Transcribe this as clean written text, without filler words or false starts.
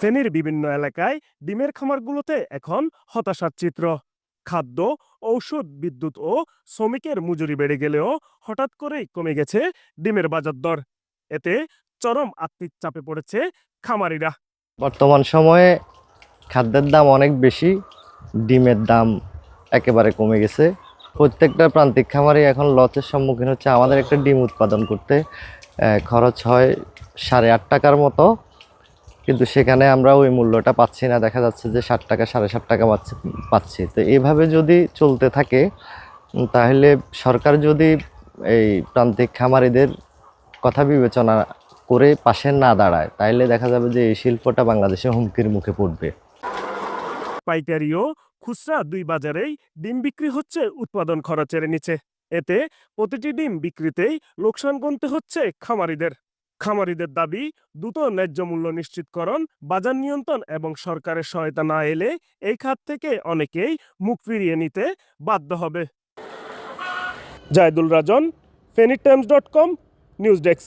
ফেনীর বিভিন্ন এলাকায় ডিমের খামারগুলোতে এখন হতাশার চিত্র। খাদ্য, ঔষধ, বিদ্যুৎ ও শ্রমিকের মজুরি বেড়ে গেলেও হঠাৎ করেই কমে গেছে ডিমের বাজার দর। এতে চরম আর্থিক চাপে পড়েছে খামারিরা। বর্তমান সময়ে খাদ্যের দাম অনেক বেশি, ডিমের দাম একেবারে কমে গেছে। প্রত্যেকটা প্রান্তিক খামারে এখন লসের সম্মুখীন হচ্ছে। আমাদের একটা ডিম উৎপাদন করতে খরচ হয় 8.5 টাকার মতো, কিন্তু সেখানে আমরা ওই মূল্যটা পাচ্ছি না। দেখা যাচ্ছে যে 7 টাকা 7.5 টাকা পাচ্ছি। তো এইভাবে যদি চলতে থাকে তাহলে সরকার যদি এই প্রান্তিক খামারিদের কথা বিবেচনা করে পাশে না দাঁড়ায়, তাহলে দেখা যাবে যে এই শিল্পটা বাংলাদেশে হুমকির মুখে পড়বে। পাইকারি ও খুচরা দুই বাজারেই ডিম বিক্রি হচ্ছে উৎপাদন খরচের নিচে। এতে প্রতিটি ডিম বিক্রিতেই লোকসান গুনতে হচ্ছে খামারিদের। খামারিদের দাবি, দ্রুত ন্যায্য মূল্য নিশ্চিতকরণ, বাজার নিয়ন্ত্রণ এবং সরকারের সহায়তা না এলে এই খাত থেকে অনেকেই মুখ ফিরিয়ে নিতে বাধ্য হবে। জায়দুল রাজন, ফেনীটাইমস.com, নিউজ ডেস্ক।